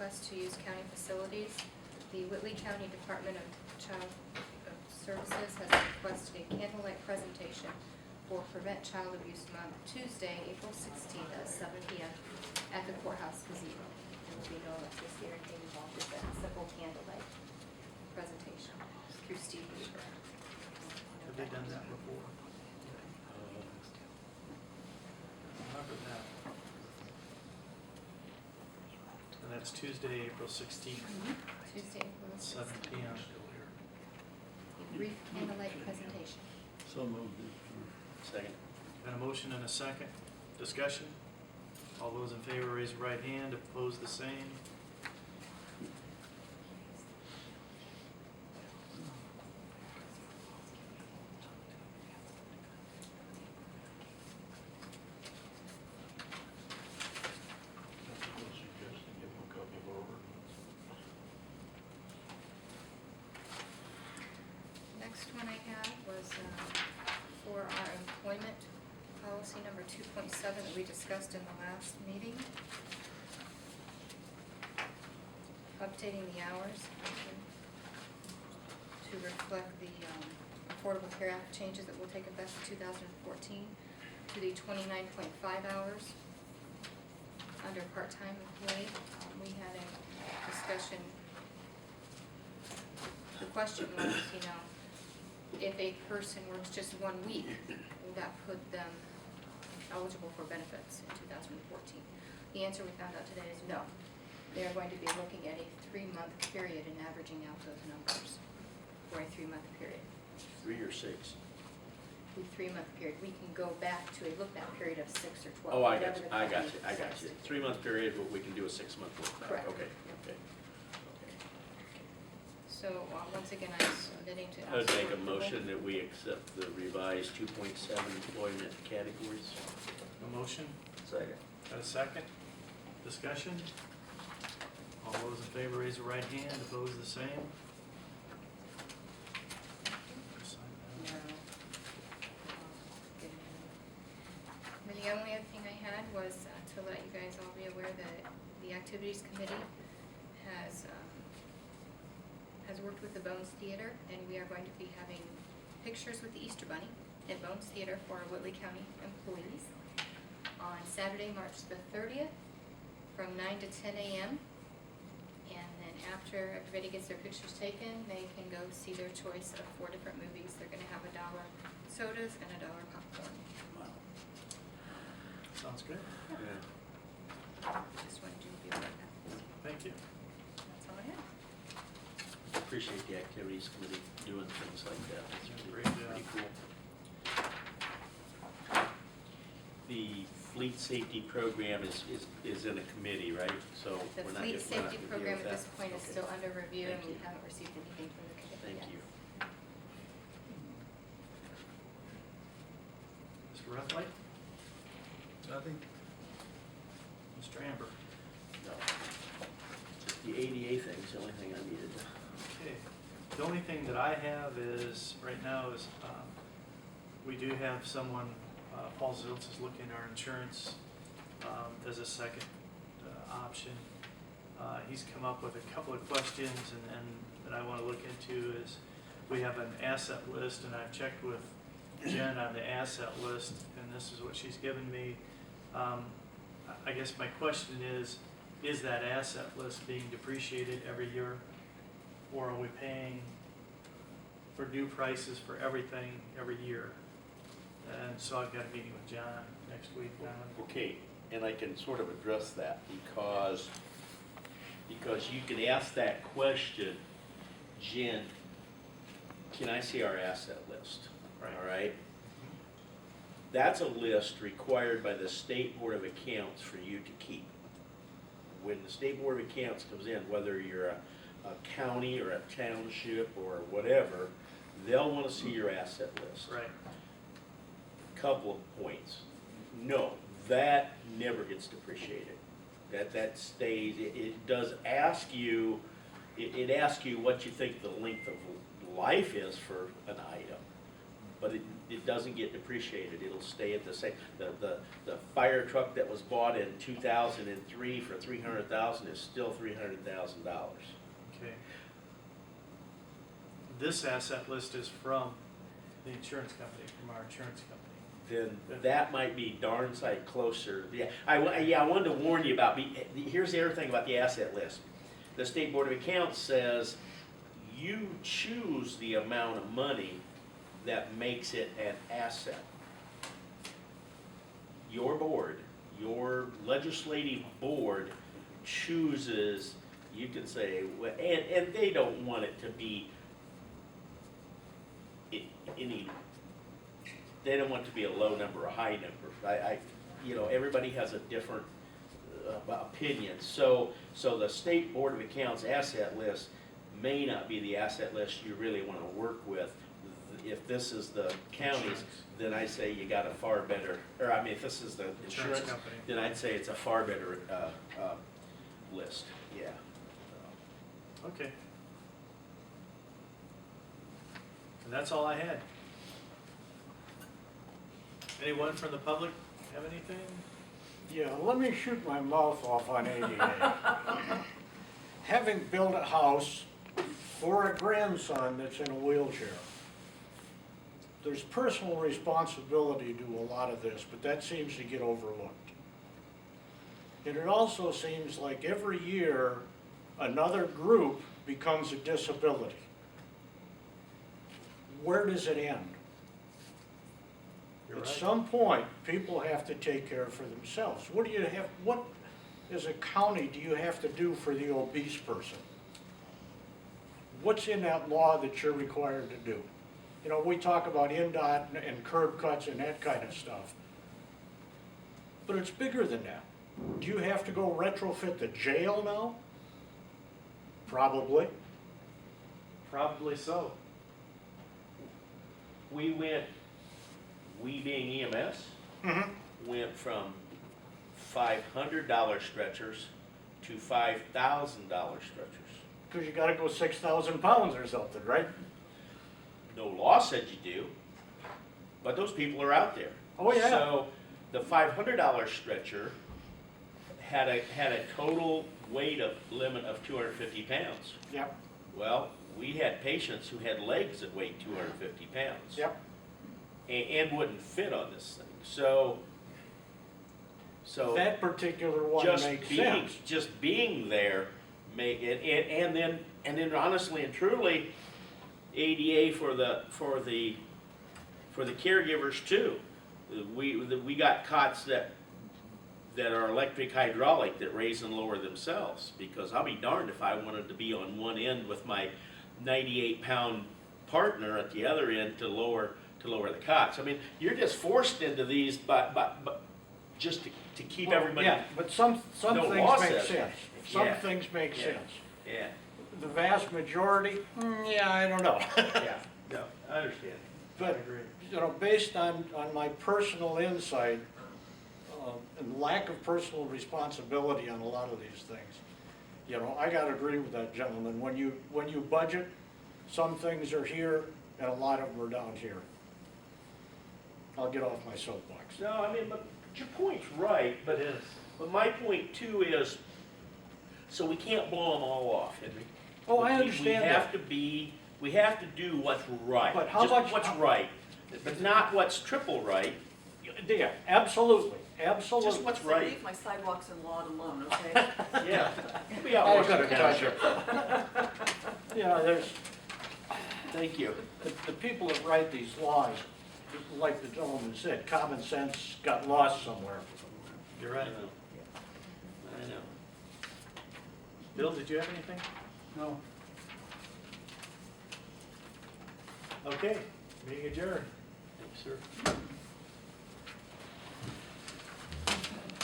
request to use county facilities. The Whitley County Department of Child Services has requested a candlelight presentation for Prevent Child Abuse Month, Tuesday, April 16th at 7 p.m. at the courthouse gazebo. There will be no electricity or anything involved with that. Simple candlelight presentation through Steve Weaver. Have they done that before? Remember that. And that's Tuesday, April 16th, Tuesday, April 7 16th. p.m. A brief candlelight presentation. So moved. Second. Got a motion and a second. Discussion? All those in favor raise your right hand. Opposed, the same. Next one I had was for our employment policy number 2.7 that we discussed in the last meeting. Updating the hours to reflect the Affordable Care Act changes that will take effect in 2014 to the 29.5 hours under part-time employee. We had a discussion. The question was, if a person works just 1 week, will that put them eligible for benefits in 2014? The answer we found out today is no. They are going to be looking at a 3-month period and averaging out those numbers for a 3-month period. 3 or 6? The 3-month period. We can go back to a look-back period of 6 or 12. Oh, I whatever got the you. I got you. 3-month period, but we can do a 6-month look back. Correct. Okay. So once again, I'm submitting to. I would ask make for a approval. motion that we accept the revised 2.7 employment categories. A motion? Second. Got a second? Discussion? All those in favor raise your right hand. Opposed, the same. No. And the only other thing I had was to let you guys all be aware that the Activities Committee has worked with the Bones Theater, and we are going to be having pictures with the Easter Bunny at Bones Theater for our Whitley County employees on Saturday, March the 30th from 9 to 10 a.m. And then after everybody gets their pictures taken, they can go see their choice of 4 different movies. They're going to have $1 sodas and $1 popcorn. Wow. Sounds good. Yeah. Just wanted you to be aware of that. Thank you. That's all I have. Appreciate the activities committee doing things like that. That's Great job. pretty cool. The fleet safety program is in a committee, right? So The we're not fleet we're not safety gonna program deal at with this that. point is Okay. still under review, and Thank we you. haven't received anything from the committee Thank yet. you. Mr. Rufflight? Nothing? Mr. Amber? No. Just the ADA thing is the only thing I needed. Okay. The only thing that I have is, right now, is we do have someone, Paul Ziltz is looking at our insurance as a second option. He's come up with a couple of questions and that I want to look into is, we have an asset list, and I've checked with Jen on the asset list, and this is what she's given me. I guess my question is that asset list being depreciated every year? Or are we paying for new prices for everything every year? And so I've got a meeting with John next week now. Okay, and I can sort of address that because you can ask that question, Jen, can I see our asset list? Right. All right? That's a list required by the State Board of Accounts for you to keep. When the State Board of Accounts comes in, whether you're a county or a township or whatever, they'll want to see your asset list. Right. Couple of points. No, that never gets depreciated. That stays. It does ask you. It asks you what you think the length of life is for an item, but it doesn't get depreciated, it'll stay at the same. The fire truck that was bought in 2003 for $300,000 is still $300,000. Okay. This asset list is from the insurance company, from our insurance company. Then that might be darn sight closer. Yeah, I wanted to warn you about, here's the other thing about the asset list. The State Board of Accounts says you choose the amount of money that makes it an asset. Your board, your legislative board chooses, you can say, and they don't want it to be any, they don't want it to be a low number or a high number. Everybody has a different opinion. So the State Board of Accounts asset list may not be the asset list you really want to work with. If this is the counties, then I say you got a far better, if this is the insurance company, then I'd say it's a far better list, yeah. Okay. And that's all I had. Anyone from the public have anything? Yeah, let me shoot my mouth off on ADA. Having built a house for a grandson that's in a wheelchair, there's personal responsibility to a lot of this, but that seems to get overlooked. And it also seems like every year, another group becomes a disability. Where does it end? You're At right. some point, people have to take care for themselves. What as a county do you have to do for the obese person? What's in that law that you're required to do? We talk about NDOT and curb cuts and that kind of stuff. But it's bigger than that. Do you have to go retrofit the jail now? Probably. Probably so. We being EMS, went from $500 stretchers to $5,000 stretchers. Because you gotta go 6,000 pounds or something, right? No law said you do, but those people are out there. Oh, yeah. So the $500 stretcher had a total weight limit of 250 pounds. Yep, Well, we had patients who had legs that weighed 250 pounds. yep. And wouldn't fit on this thing. So That particular one makes sense. just being there make it, and then honestly and truly, ADA for the caregivers too. We got cots that are electric hydraulic that raise and lower themselves, because I'll be darned if I wanted to be on one end with my 98-pound partner at the other end to lower the cots. I mean, you're just forced into these, but just to keep everybody. Yeah, but some No things law make says. sense. Some Yeah. things make Yeah. sense. Yeah, The vast majority, yeah, I don't know. yeah, no, I understand. I But, agree. based on my personal insight, and lack of personal responsibility on a lot of these things, I gotta agree with that gentleman. When you budget, some things are here and a lot of them are down here. I'll get off my soapbox. No, but your point's right, It is. but my point too is, so we can't blow them all off, Henry. Oh, I We understand have that. we have to do what's right. But how Just much- what's right, but not what's triple right, Yeah, absolutely, just absolutely. what's So right. leave my sidewalks and lawn alone, okay? Yeah. We I was outlaw gonna touch it. There's, Thank you. the people that write these laws, like the gentleman said, common sense got lost somewhere. You're right. I know. Bill, did you have anything? No. Okay, meeting adjourned. Thank you, sir.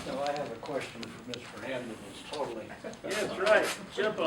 So I have a question for Ms. Fernandez, it's totally. Yeah, that's right. Jump on.